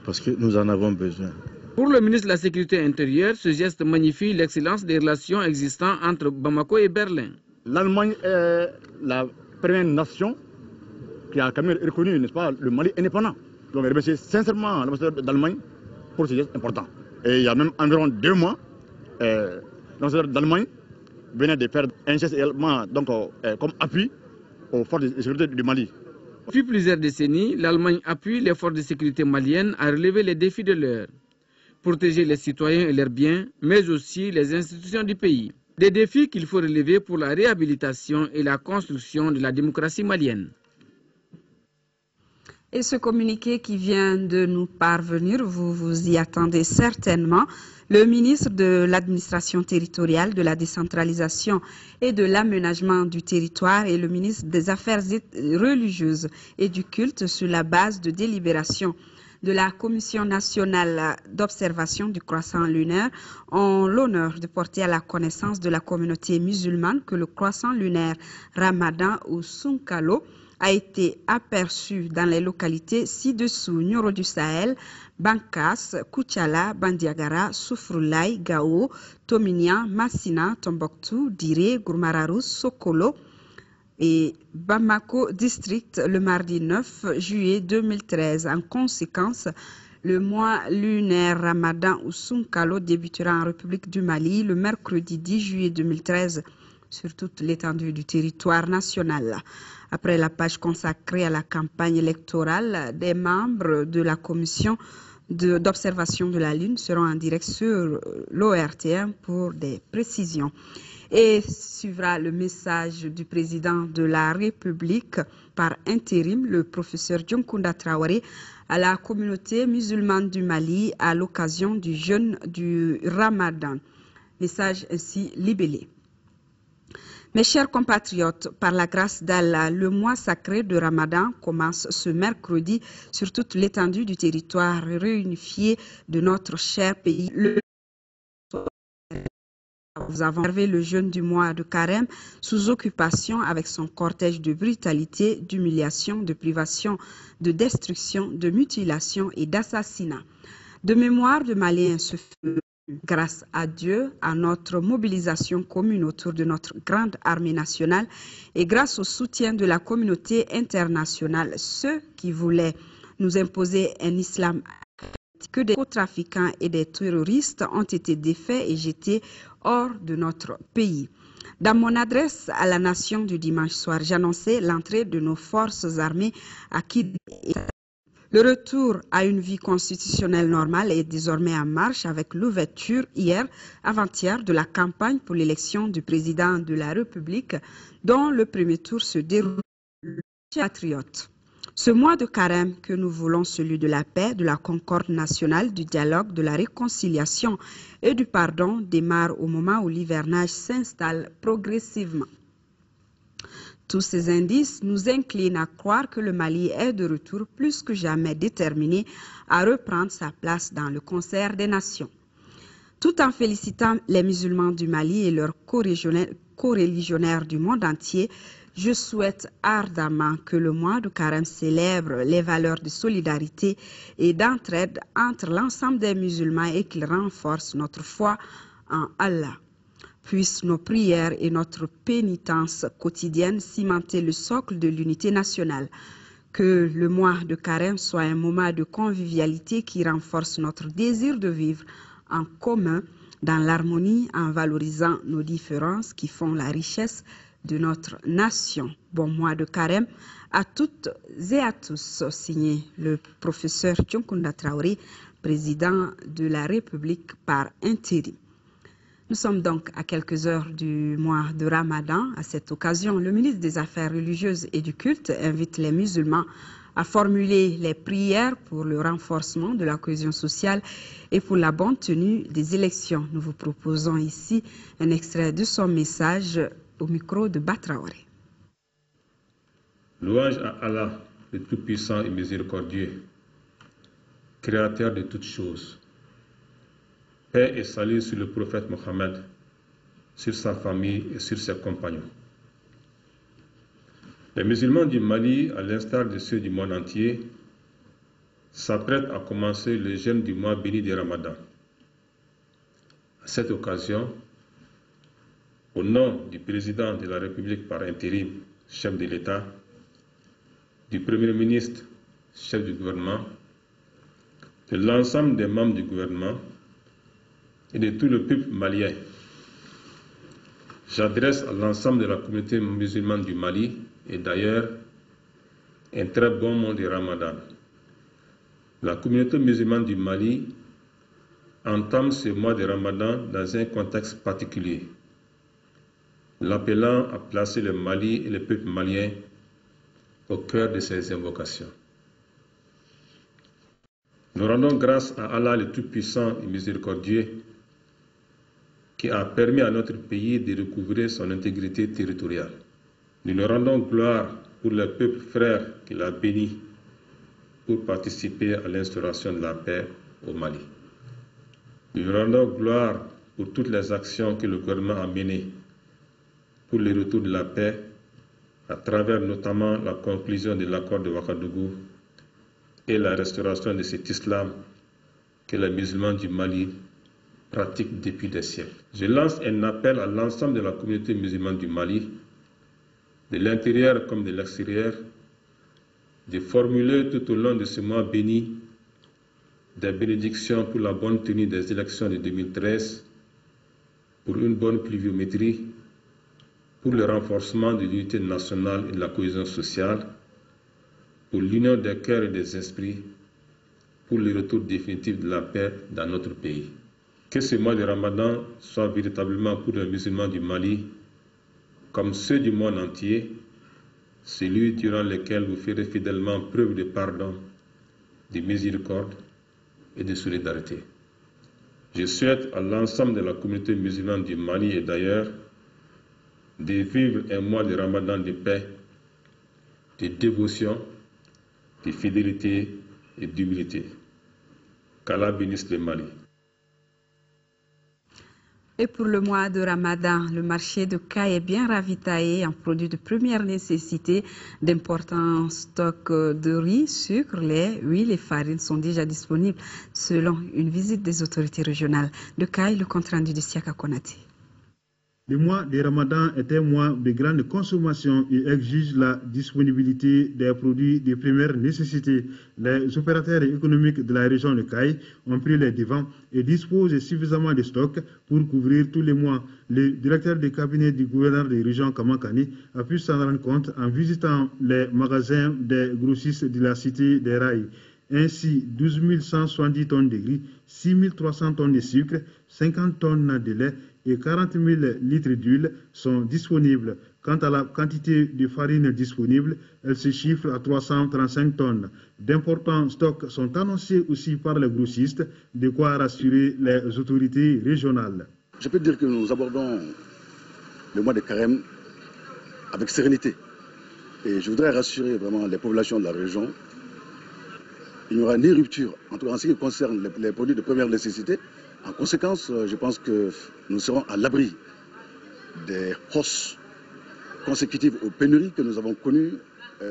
parce que nous en avons besoin. Pour le ministre de la Sécurité intérieure, ce geste magnifie l'excellence des relations existantes entre Bamako et Berlin. L'Allemagne est la première nation qui a quand même reconnu, n'est-ce pas, le Mali indépendant. Donc je remercie sincèrement l'ambassadeur d'Allemagne pour ce geste important. Et il y a même environ 2 mois, l'ambassadeur d'Allemagne venait de faire un geste également donc, comme appui aux forces de sécurité du Mali. Depuis plusieurs décennies, l'Allemagne appuie les forces de sécurité maliennes à relever les défis de l'heure. Protéger les citoyens et leurs biens, mais aussi les institutions du pays. Des défis qu'il faut relever pour la réhabilitation et la construction de la démocratie malienne. Et ce communiqué qui vient de nous parvenir, vous vous y attendez certainement. Le ministre de l'administration territoriale, de la décentralisation et de l'aménagement du territoire et le ministre des Affaires religieuses et du culte sur la base de délibération de la Commission nationale d'observation du croissant lunaire ont l'honneur de porter à la connaissance de la communauté musulmane que le croissant lunaire Ramadan ou Sunkalo a été aperçu dans les localités ci-dessous: Nioro du Sahel, Bankas, Koutiala, Bandiagara, Soufroulaye, Gao, Tominia, Massina, Tombouctou, Diré, Gourmararous, Sokolo et Bamako District le mardi 9 juillet 2013. En conséquence, le mois lunaire Ramadan ou Sunkalo débutera en République du Mali le mercredi 10 juillet 2013 sur toute l'étendue du territoire national. Après la page consacrée à la campagne électorale, des membres de la commission d'observation de la Lune seront en direct sur l'ORTM pour des précisions. Et suivra le message du président de la République par intérim, le professeur Dionkunda Traoré, à la communauté musulmane du Mali à l'occasion du jeûne du Ramadan. Message ainsi libellé. Mes chers compatriotes, par la grâce d'Allah, le mois sacré de Ramadan commence ce mercredi sur toute l'étendue du territoire réunifié de notre cher pays. Nous avons observé le jeûne du mois de Carême sous occupation avec son cortège de brutalité, d'humiliation, de privation, de destruction, de mutilation et d'assassinat. De mémoire de Maliens ce fut grâce à Dieu, à notre mobilisation commune autour de notre grande armée nationale et grâce au soutien de la communauté internationale, ceux qui voulaient nous imposer un islam que des trafiquants et des terroristes ont été défaits et jetés hors de notre pays. Dans mon adresse à la nation du dimanche soir, j'annonçais l'entrée de nos forces armées à Kidal. Le retour à une vie constitutionnelle normale est désormais en marche avec l'ouverture hier, avant-hier, de la campagne pour l'élection du président de la République, dont le premier tour se déroule patriote. Ce mois de carême que nous voulons, celui de la paix, de la concorde nationale, du dialogue, de la réconciliation et du pardon, démarre au moment où l'hivernage s'installe progressivement. Tous ces indices nous inclinent à croire que le Mali est de retour plus que jamais déterminé à reprendre sa place dans le concert des nations. Tout en félicitant les musulmans du Mali et leurs co-religionnaires du monde entier, je souhaite ardemment que le mois de Carême célèbre les valeurs de solidarité et d'entraide entre l'ensemble des musulmans et qu'il renforce notre foi en Allah. Puissent nos prières et notre pénitence quotidienne cimenter le socle de l'unité nationale. Que le mois de Carême soit un moment de convivialité qui renforce notre désir de vivre en commun dans l'harmonie en valorisant nos différences qui font la richesse de notre nation. Bon mois de carême à toutes et à tous, signé le professeur Thionkunda Traoré, président de la République par intérim. Nous sommes donc à quelques heures du mois de Ramadan. À cette occasion, le ministre des Affaires religieuses et du culte invite les musulmans à formuler les prières pour le renforcement de la cohésion sociale et pour la bonne tenue des élections. Nous vous proposons ici un extrait de son message au micro de Batraoré. Louange à Allah, le Tout-Puissant et Miséricordieux, Créateur de toutes choses. Paix et salut sur le prophète Mohammed, sur sa famille et sur ses compagnons. Les musulmans du Mali, à l'instar de ceux du monde entier, s'apprêtent à commencer le jeûne du mois béni de Ramadan. À cette occasion, au nom du président de la République par intérim, chef de l'État, du Premier ministre, chef du gouvernement, de l'ensemble des membres du gouvernement et de tout le peuple malien, j'adresse à l'ensemble de la communauté musulmane du Mali et d'ailleurs un très bon mois de Ramadan. La communauté musulmane du Mali entame ce mois de Ramadan dans un contexte particulier, l'appelant à placer le Mali et le peuple malien au cœur de ses invocations. Nous rendons grâce à Allah le Tout-Puissant et Miséricordieux qui a permis à notre pays de recouvrer son intégrité territoriale. Nous lui rendons gloire pour le peuple frère qu'il a béni pour participer à l'instauration de la paix au Mali. Nous lui rendons gloire pour toutes les actions que le gouvernement a menées pour le retour de la paix, à travers notamment la conclusion de l'accord de Ouagadougou et la restauration de cet islam que les musulmans du Mali pratiquent depuis des siècles. Je lance un appel à l'ensemble de la communauté musulmane du Mali, de l'intérieur comme de l'extérieur, de formuler tout au long de ce mois béni des bénédictions pour la bonne tenue des élections de 2013, pour une bonne pluviométrie, pour le renforcement de l'unité nationale et de la cohésion sociale, pour l'union des cœurs et des esprits, pour le retour définitif de la paix dans notre pays. Que ce mois de Ramadan soit véritablement pour les musulmans du Mali, comme ceux du monde entier, celui durant lequel vous ferez fidèlement preuve de pardon, de miséricorde et de solidarité. Je souhaite à l'ensemble de la communauté musulmane du Mali et d'ailleurs de vivre un mois de Ramadan de paix, de dévotion, de fidélité et d'humilité. Qu'Allah bénisse le Mali. Et pour le mois de Ramadan, le marché de Kay est bien ravitaillé en produits de première nécessité. D'importants stocks de riz, sucre, lait, huile et farine sont déjà disponibles selon une visite des autorités régionales. De Kay, le compte rendu de Siaka Konati. Le mois de Ramadan est un mois de grande consommation et exige la disponibilité des produits de première nécessité. Les opérateurs économiques de la région de Kay ont pris les devants et disposent suffisamment de stocks pour couvrir tous les mois. Le directeur de cabinet du gouverneur de la région Kamakani a pu s'en rendre compte en visitant les magasins des grossistes de la cité des Rails. Ainsi, 12 170 tonnes de riz, 6 300 tonnes de sucre, 50 tonnes de lait et 40 000 litres d'huile sont disponibles. Quant à la quantité de farine disponible, elle se chiffre à 335 tonnes. D'importants stocks sont annoncés aussi par les grossistes, de quoi rassurer les autorités régionales. Je peux dire que nous abordons le mois de carême avec sérénité. Et je voudrais rassurer vraiment les populations de la région. Il n'y aura ni rupture, en tout cas en ce qui concerne les produits de première nécessité. En conséquence, je pense que nous serons à l'abri des hausses consécutives aux pénuries que nous avons connues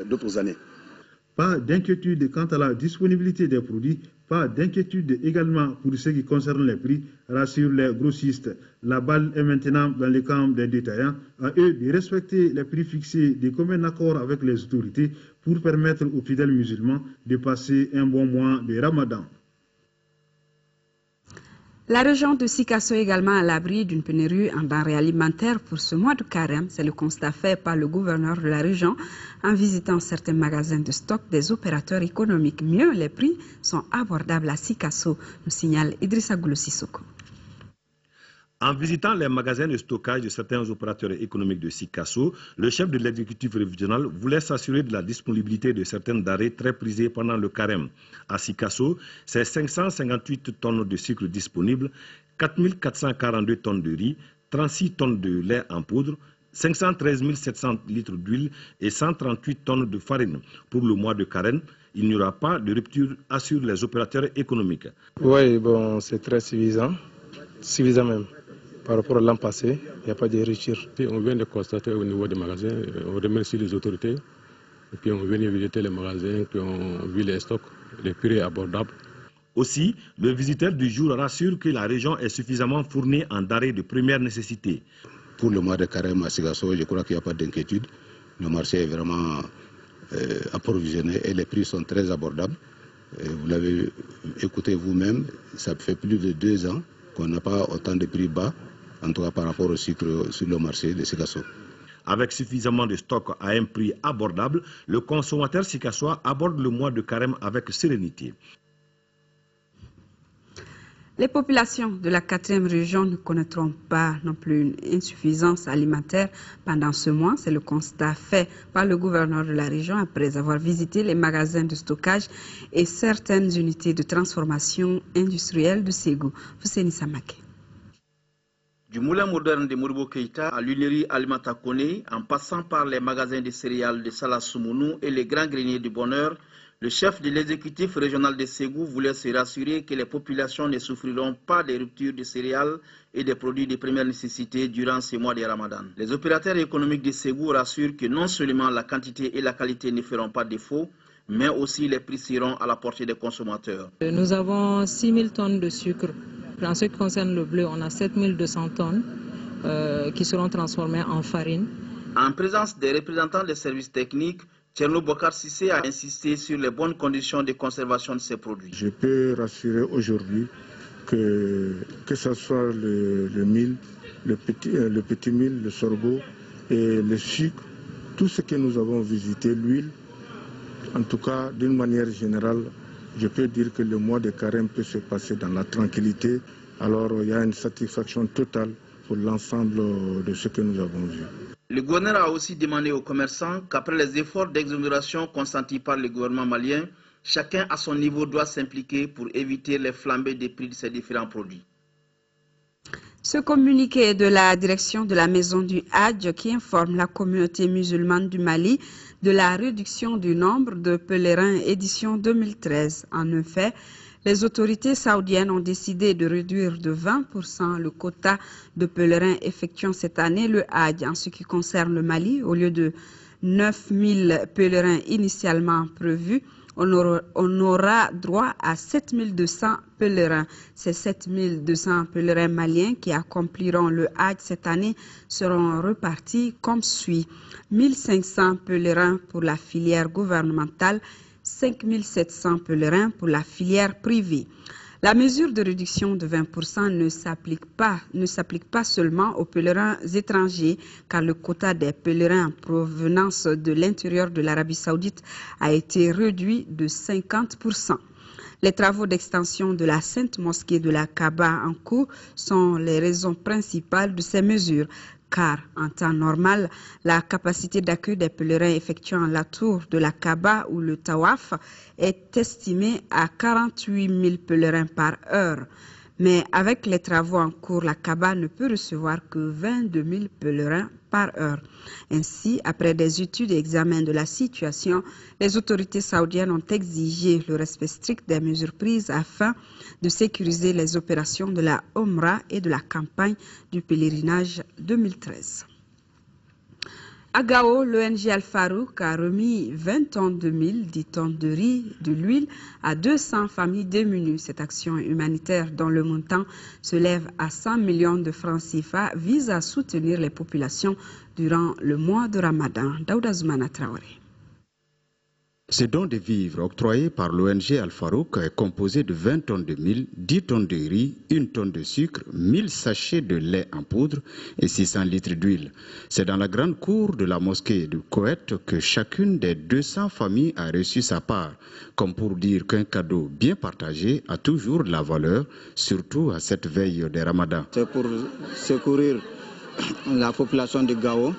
d'autres années. Pas d'inquiétude quant à la disponibilité des produits, pas d'inquiétude également pour ce qui concerne les prix, rassurent les grossistes. La balle est maintenant dans le camp des détaillants, à eux de respecter les prix fixés de commun accord avec les autorités pour permettre aux fidèles musulmans de passer un bon mois de Ramadan. La région de Sikasso est également à l'abri d'une pénurie en denrées alimentaires pour ce mois de carême. C'est le constat fait par le gouverneur de la région en visitant certains magasins de stock des opérateurs économiques. Mieux, les prix sont abordables à Sikasso, nous signale Idrissa Goulou Sissoko. En visitant les magasins de stockage de certains opérateurs économiques de Sikasso, le chef de l'exécutif régional voulait s'assurer de la disponibilité de certaines denrées très prisées pendant le carême. À Sikasso, c'est 558 tonnes de sucre disponibles, 4442 tonnes de riz, 36 tonnes de lait en poudre, 513 700 litres d'huile et 138 tonnes de farine. Pour le mois de carême, il n'y aura pas de rupture, assurent les opérateurs économiques. Oui, bon, c'est très suffisant même. Par rapport à l'an passé, il n'y a pas de rupture. On vient de constater au niveau des magasins, on remercie les autorités, et puis on vient visiter les magasins, puis on vit les stocks, les prix abordables. Aussi, le visiteur du jour rassure que la région est suffisamment fournie en denrées de première nécessité. Pour le mois de carême à Sikasso, je crois qu'il n'y a pas d'inquiétude. Le marché est vraiment approvisionné et les prix sont très abordables. Vous l'avez écouté vous-même, ça fait plus de 2 ans qu'on n'a pas autant de prix bas, en tout cas par rapport au sucre sur le marché de Sikasso. Avec suffisamment de stock à un prix abordable, le consommateur sikassois aborde le mois de carême avec sérénité. Les populations de la 4e région ne connaîtront pas non plus une insuffisance alimentaire pendant ce mois. C'est le constat fait par le gouverneur de la région après avoir visité les magasins de stockage et certaines unités de transformation industrielle de Ségou. Fousseni Samake. Du moulin moderne de Moribo Keïta à l'huilerie Alimenta Koné, en passant par les magasins de céréales de Salah Soumonou et les grands greniers du bonheur, le chef de l'exécutif régional de Ségou voulait se rassurer que les populations ne souffriront pas des ruptures de céréales et des produits de première nécessité durant ces mois de Ramadan. Les opérateurs économiques de Ségou rassurent que non seulement la quantité et la qualité ne feront pas défaut, mais aussi les prix seront à la portée des consommateurs. Nous avons 6 000 tonnes de sucre. En ce qui concerne le bleu, on a 7 200 tonnes qui seront transformées en farine. En présence des représentants des services techniques, Tcherno Bokar Sissé a insisté sur les bonnes conditions de conservation de ces produits. Je peux rassurer aujourd'hui que ce soit le mil, le petit mil, le sorgho et le sucre, tout ce que nous avons visité, l'huile, en tout cas d'une manière générale, je peux dire que le mois de carême peut se passer dans la tranquillité. Alors il y a une satisfaction totale pour l'ensemble de ce que nous avons vu. Le gouverneur a aussi demandé aux commerçants qu'après les efforts d'exonération consentis par le gouvernement malien, chacun à son niveau doit s'impliquer pour éviter les flambées des prix de ces différents produits. Ce communiqué de la direction de la Maison du Hadj qui informe la communauté musulmane du Mali de la réduction du nombre de pèlerins édition 2013. En effet, les autorités saoudiennes ont décidé de réduire de 20% le quota de pèlerins effectuant cette année le Hadj. En ce qui concerne le Mali, au lieu de 9 000 pèlerins initialement prévus, on aura droit à 7 200 pèlerins. Ces 7 200 pèlerins maliens qui accompliront le Hadj cette année seront repartis comme suit. 1 500 pèlerins pour la filière gouvernementale, 5 700 pèlerins pour la filière privée. La mesure de réduction de 20% ne s'applique pas seulement aux pèlerins étrangers, car le quota des pèlerins en provenance de l'intérieur de l'Arabie saoudite a été réduit de 50%. Les travaux d'extension de la Sainte Mosquée de la Kaaba en cours sont les raisons principales de ces mesures. Car en temps normal, la capacité d'accueil des pèlerins effectuant la tour de la Kaaba ou le Tawaf est estimée à 48 000 pèlerins par heure. Mais avec les travaux en cours, la Kaaba ne peut recevoir que 22 000 pèlerins par heure. Ainsi, après des études et examens de la situation, les autorités saoudiennes ont exigé le respect strict des mesures prises afin de sécuriser les opérations de la Omra et de la campagne du pèlerinage 2013. À Gao, l'ONG Al-Farouk a remis 20 tonnes de mil, 10 tonnes de riz, de l'huile à 200 familles démunies. Cette action humanitaire dont le montant se lève à 100 millions de francs CFA vise à soutenir les populations durant le mois de Ramadan. Daouda Zoumana Traoré. Ce don de vivres octroyé par l'ONG Al-Farouk est composé de 20 tonnes de mil, 10 tonnes de riz, 1 tonne de sucre, 1000 sachets de lait en poudre et 600 litres d'huile. C'est dans la grande cour de la mosquée de Koweït que chacune des 200 familles a reçu sa part, comme pour dire qu'un cadeau bien partagé a toujours de la valeur, surtout à cette veille des Ramadans. C'est pour secourir la population de Gao.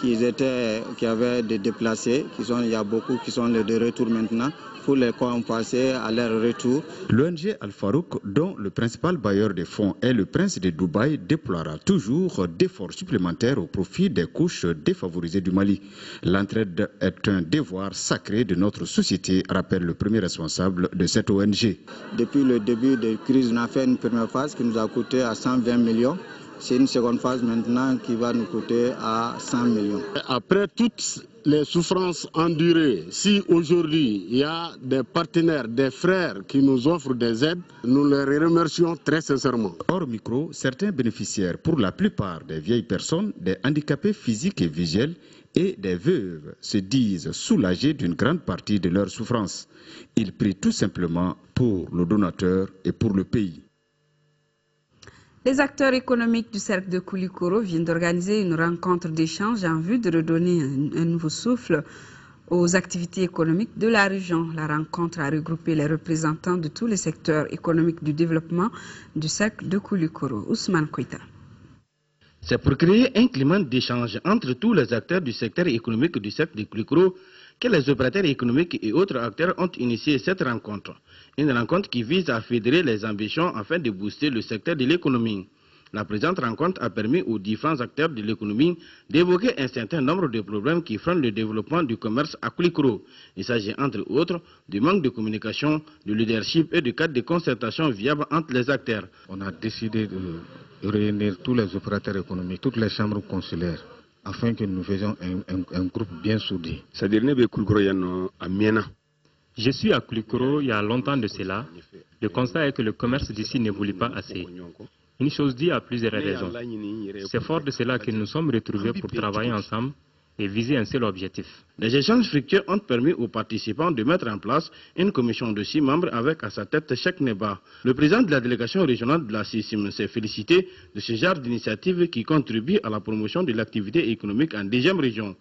Qui avaient des déplacés, il y a beaucoup qui sont de retour maintenant, pour les compenser à leur retour. L'ONG Al-Farouk, dont le principal bailleur des fonds est le prince de Dubaï, déploiera toujours d'efforts supplémentaires au profit des couches défavorisées du Mali. L'entraide est un devoir sacré de notre société, rappelle le premier responsable de cette ONG. Depuis le début de la crise, on a fait une première phase qui nous a coûté à 120 millions. C'est une seconde phase maintenant qui va nous coûter à 100 millions. Après toutes les souffrances endurées, si aujourd'hui il y a des partenaires, des frères qui nous offrent des aides, nous les remercions très sincèrement. Hors micro, certains bénéficiaires, pour la plupart des vieilles personnes, des handicapés physiques et visuels et des veuves, se disent soulagés d'une grande partie de leurs souffrances. Ils prient tout simplement pour le donateur et pour le pays. Les acteurs économiques du cercle de Koulikoro viennent d'organiser une rencontre d'échange en vue de redonner un nouveau souffle aux activités économiques de la région. La rencontre a regroupé les représentants de tous les secteurs économiques du développement du cercle de Koulikoro. Ousmane Koïta. C'est pour créer un climat d'échange entre tous les acteurs du secteur économique du cercle de Koulikoro que les opérateurs économiques et autres acteurs ont initié cette rencontre. Une rencontre qui vise à fédérer les ambitions afin de booster le secteur de l'économie. La présente rencontre a permis aux différents acteurs de l'économie d'évoquer un certain nombre de problèmes qui freinent le développement du commerce à Koulikoro. Il s'agit entre autres du manque de communication, de leadership et de cadre de concertation viable entre les acteurs. On a décidé de réunir tous les opérateurs économiques, toutes les chambres consulaires, afin que nous faisions un groupe bien soudé. Je suis à Koulikoro il y a longtemps de cela. Le constat est que le commerce d'ici n'évolue pas assez. Une chose dit à plusieurs raisons. C'est fort de cela que nous sommes retrouvés pour travailler ensemble et viser un seul objectif. Les échanges fructueux ont permis aux participants de mettre en place une commission de 6 membres avec à sa tête Cheikh Neba. Le président de la délégation régionale de la CICIM s'est félicité de ce genre d'initiative qui contribue à la promotion de l'activité économique en 2e région.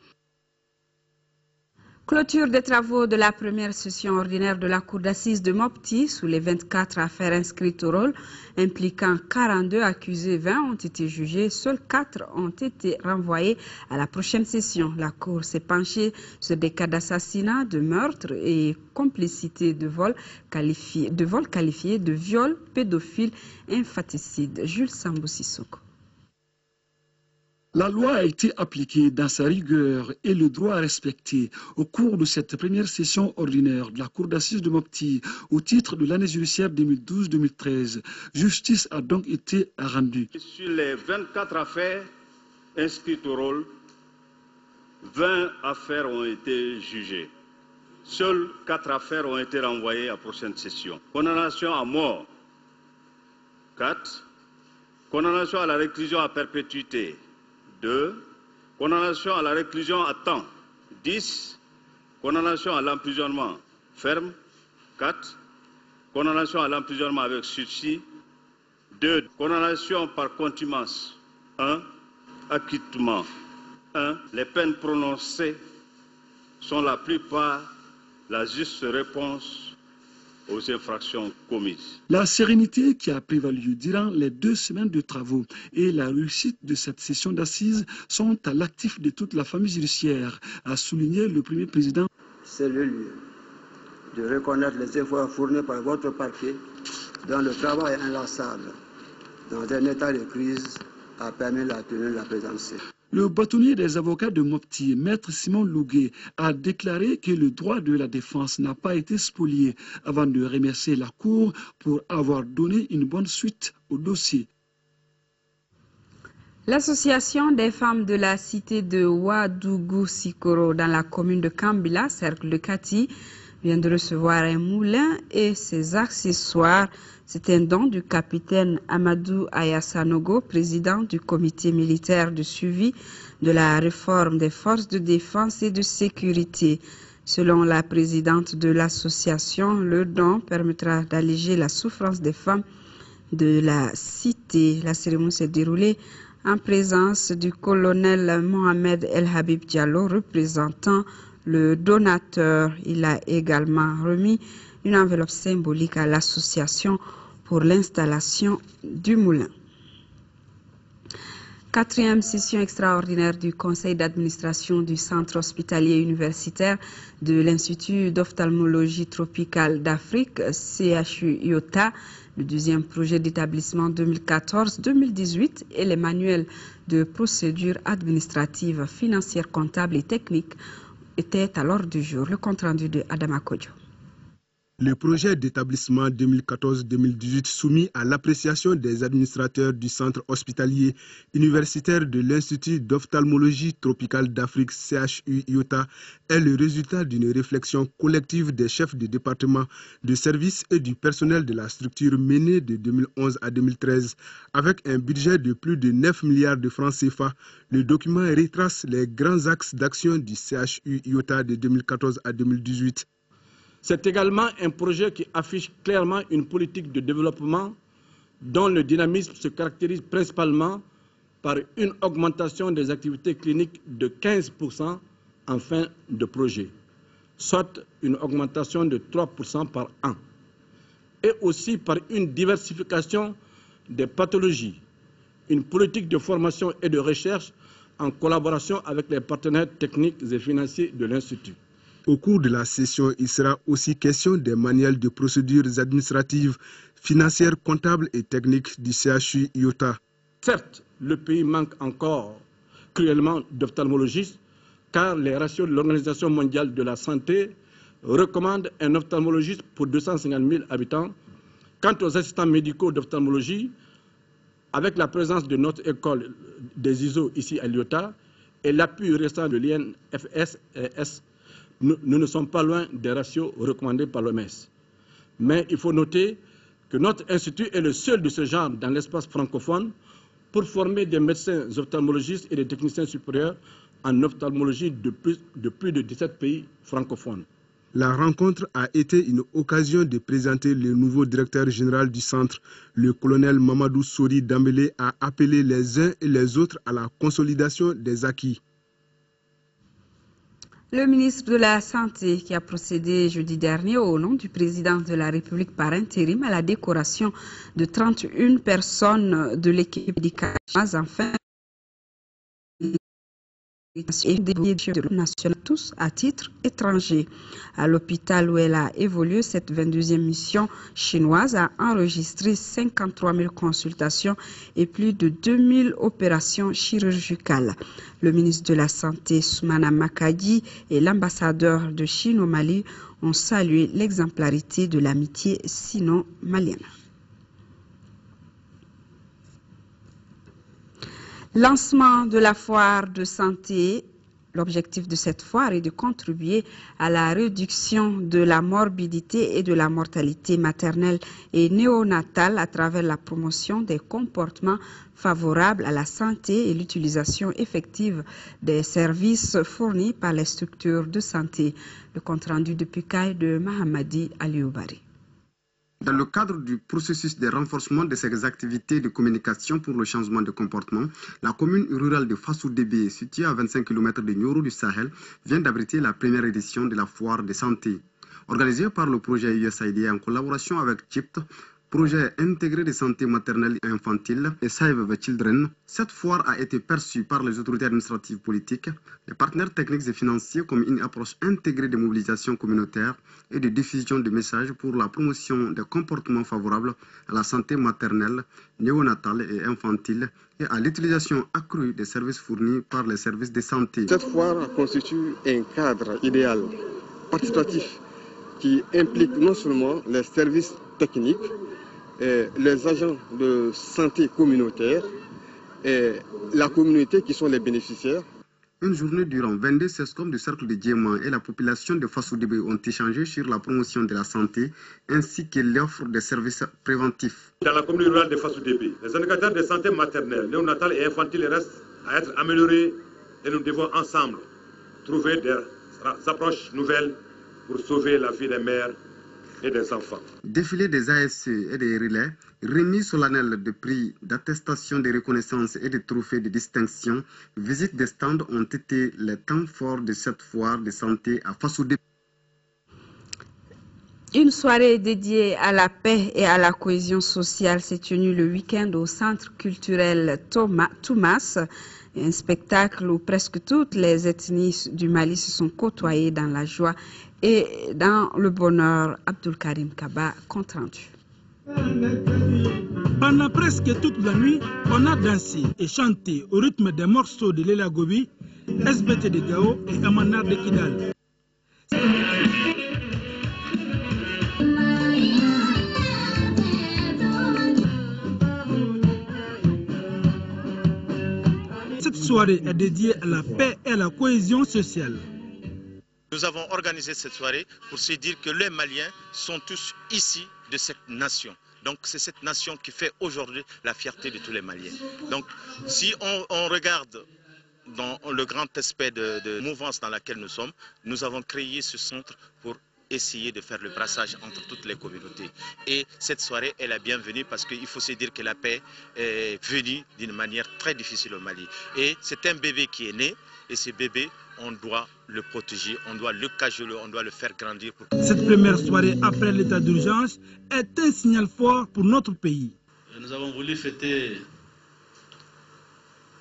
Clôture des travaux de la première session ordinaire de la Cour d'assises de Mopti sous les 24 affaires inscrites au rôle impliquant 42 accusés, 20 ont été jugés, seuls 4 ont été renvoyés à la prochaine session. La Cour s'est penchée sur des cas d'assassinat, de meurtre et complicité de vol qualifié de viol, pédophile, infanticide. Jules Sambou Sissoko. La loi a été appliquée dans sa rigueur et le droit respecté au cours de cette première session ordinaire de la Cour d'assises de Mopti au titre de l'année judiciaire 2012-2013. Justice a donc été rendue. Sur les 24 affaires inscrites au rôle, 20 affaires ont été jugées. Seules 4 affaires ont été renvoyées à la prochaine session. Condamnation à mort, 4. Condamnation à la réclusion à perpétuité, 2. Condamnation à la réclusion à temps, 10. Condamnation à l'emprisonnement ferme, 4. Condamnation à l'emprisonnement avec sursis, 2. Condamnation par contumace, 1. Acquittement, 1. Les peines prononcées sont la plupart la juste réponse aux infractions commises. La sérénité qui a prévalu durant les 2 semaines de travaux et la réussite de cette session d'assises sont à l'actif de toute la famille judiciaire, a souligné le premier président. C'est le lieu de reconnaître les efforts fournis par votre parquet dont le travail inlassable dans un état de crise a permis la tenue de la présente session. Le bâtonnier des avocats de Mopti, Maître Simon Lougué, a déclaré que le droit de la défense n'a pas été spolié avant de remercier la Cour pour avoir donné une bonne suite au dossier. L'association des femmes de la cité de Ouadougou-Sikoro dans la commune de Kambila, cercle de Kati, vient de recevoir un moulin et ses accessoires. C'est un don du capitaine Amadou Ayassanogo, président du comité militaire de suivi de la réforme des forces de défense et de sécurité. Selon la présidente de l'association, le don permettra d'alléger la souffrance des femmes de la cité. La cérémonie s'est déroulée en présence du colonel Mohamed El Habib Diallo, représentant le donateur. Il a également remis une enveloppe symbolique à l'association pour l'installation du moulin. 4e session extraordinaire du conseil d'administration du centre hospitalier universitaire de l'Institut d'ophtalmologie tropicale d'Afrique, CHU-IOTA, le 2e projet d'établissement 2014-2018 et les manuels de procédures administratives, financières, comptables et techniques étaient à l'ordre du jour. Le compte-rendu de Adama Kodjo. Le projet d'établissement 2014-2018 soumis à l'appréciation des administrateurs du centre hospitalier universitaire de l'Institut d'ophtalmologie tropicale d'Afrique CHU-IOTA est le résultat d'une réflexion collective des chefs de département, de services et du personnel de la structure menée de 2011 à 2013. Avec un budget de plus de 9 milliards de francs CFA, le document retrace les grands axes d'action du CHU-IOTA de 2014 à 2018. C'est également un projet qui affiche clairement une politique de développement dont le dynamisme se caractérise principalement par une augmentation des activités cliniques de 15% en fin de projet, soit une augmentation de 3% par an, et aussi par une diversification des pathologies, une politique de formation et de recherche en collaboration avec les partenaires techniques et financiers de l'Institut. Au cours de la session, il sera aussi question des manuels de procédures administratives, financières, comptables et techniques du CHU-IOTA. Certes, le pays manque encore cruellement d'ophtalmologistes, car les ratios de l'Organisation mondiale de la santé recommandent un ophtalmologiste pour 250 000 habitants. Quant aux assistants médicaux d'ophtalmologie, avec la présence de notre école des ISO ici à l'IOTA et l'appui restant de l'INFS, nous ne sommes pas loin des ratios recommandés par l'OMS. Mais il faut noter que notre institut est le seul de ce genre dans l'espace francophone pour former des médecins ophtalmologistes et des techniciens supérieurs en ophtalmologie de plus de 17 pays francophones. La rencontre a été une occasion de présenter le nouveau directeur général du centre. Le colonel Mamadou Sori Dambélé a appelé les uns et les autres à la consolidation des acquis. Le ministre de la Santé qui a procédé jeudi dernier au nom du président de la République par intérim à la décoration de 31 personnes de l'équipe médicale enfin et des nationaux tous à titre étranger. À l'hôpital où elle a évolué, cette 22e mission chinoise a enregistré 53 000 consultations et plus de 2000 opérations chirurgicales. Le ministre de la Santé, Soumana Makadi, et l'ambassadeur de Chine au Mali ont salué l'exemplarité de l'amitié sino-malienne. Lancement de la foire de santé. L'objectif de cette foire est de contribuer à la réduction de la morbidité et de la mortalité maternelle et néonatale à travers la promotion des comportements favorables à la santé et l'utilisation effective des services fournis par les structures de santé. Le compte-rendu de Pukaï de Mahamadi Alioubari. Dans le cadre du processus de renforcement de ces activités de communication pour le changement de comportement, la commune rurale de Fassou Débé, située à 25 km de Nioro du Sahel, vient d'abriter la première édition de la foire de santé. Organisée par le projet USAID en collaboration avec CHIPT, projet intégré de santé maternelle et infantile et Save the Children, cette foire a été perçue par les autorités administratives politiques, les partenaires techniques et financiers comme une approche intégrée de mobilisation communautaire et de diffusion de messages pour la promotion des comportements favorables à la santé maternelle, néonatale et infantile et à l'utilisation accrue des services fournis par les services de santé. Cette foire constitue un cadre idéal, participatif, qui implique non seulement les services techniques, et les agents de santé communautaire et la communauté qui sont les bénéficiaires. Une journée durant 22 sescoms du cercle de Djéman et la population de Fassou Débé ont échangé sur la promotion de la santé ainsi que l'offre des services préventifs. Dans la commune rurale de Fassou Débé, les indicateurs de santé maternelle, néonatale et infantile restent à être améliorés et nous devons ensemble trouver des approches nouvelles pour sauver la vie des mères et des enfants. Défilé des ASC et des relais, remise solennelle de prix, d'attestation de reconnaissance et de trophées de distinction, visite des stands ont été les temps forts de cette foire de santé à Fassoudé. Une soirée dédiée à la paix et à la cohésion sociale s'est tenue le week-end au centre culturel Toumas. Un spectacle où presque toutes les ethnies du Mali se sont côtoyées dans la joie et dans le bonheur. Abdul Karim Kaba, compte rendu. Pendant presque toute la nuit, on a dansé et chanté au rythme des morceaux de Lela Gobi, SBT de Gao et Amanar de Kidal. Cette soirée est dédiée à la paix et à la cohésion sociale. Nous avons organisé cette soirée pour se dire que les Maliens sont tous ici de cette nation. Donc c'est cette nation qui fait aujourd'hui la fierté de tous les Maliens. Donc si on regarde dans le grand aspect de mouvance dans laquelle nous sommes, nous avons créé ce centre pour essayer de faire le brassage entre toutes les communautés. Et cette soirée est la bienvenue parce qu'il faut se dire que la paix est venue d'une manière très difficile au Mali. Et c'est un bébé qui est né et ce bébé, on doit le protéger, on doit le cajoler, on doit le faire grandir. Cette première soirée après l'état d'urgence est un signal fort pour notre pays. Nous avons voulu fêter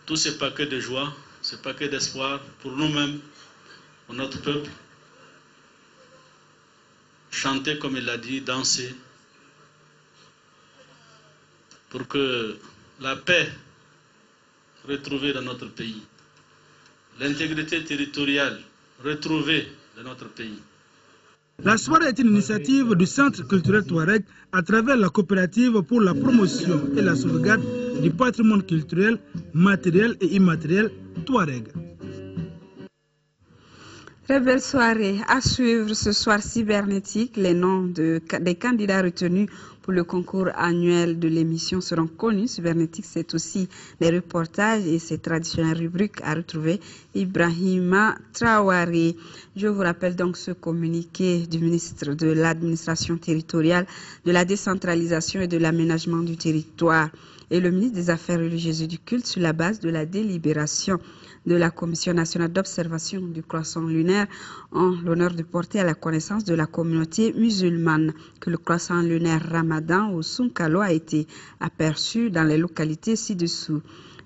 tous ces paquets de joie, ces paquets d'espoir pour nous-mêmes, pour notre peuple. Chanter comme il l'a dit, danser, pour que la paix retrouvée dans notre pays, l'intégrité territoriale retrouvée dans notre pays. La soirée est une initiative du Centre culturel Touareg à travers la coopérative pour la promotion et la sauvegarde du patrimoine culturel, matériel et immatériel Touareg. Très belle soirée. À suivre ce soir cybernétique, les noms des candidats retenus pour le concours annuel de l'émission seront connus. Cybernétique, c'est aussi des reportages et ses traditionnelles rubriques à retrouver. Ibrahima Traoré. Je vous rappelle donc ce communiqué du ministre de l'Administration territoriale, de la décentralisation et de l'aménagement du territoire et le ministre des Affaires religieuses et du culte sur la base de la délibération de la Commission nationale d'observation du croissant lunaire en l'honneur de porter à la connaissance de la communauté musulmane que le croissant lunaire Ramadan au Sunkalo a été aperçu dans les localités ci-dessous.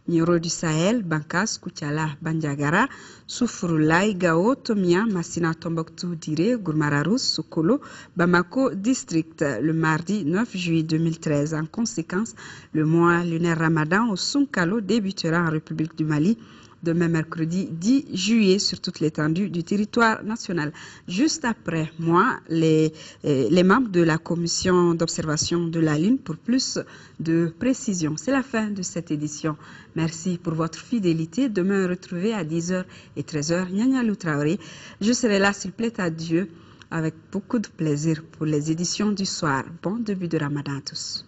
Nioro du Sahel, Bankas, Koutiala, Bandiagara, Soufroulaye, Gao, Tomia, Massina, Tombouctou, Dire, Gourmararous, Sokolo, Bamako, District, le mardi 9 juillet 2013. En conséquence, le mois lunaire Ramadan au Sunkalo débutera en République du Mali demain mercredi 10 juillet sur toute l'étendue du territoire national. Juste après moi, les membres de la commission d'observation de la Lune pour plus de précision. C'est la fin de cette édition. Merci pour votre fidélité. Demain, retrouvez à 10h et 13h Nyanya Traoré. Je serai là s'il plaît à Dieu avec beaucoup de plaisir pour les éditions du soir. Bon début de Ramadan à tous.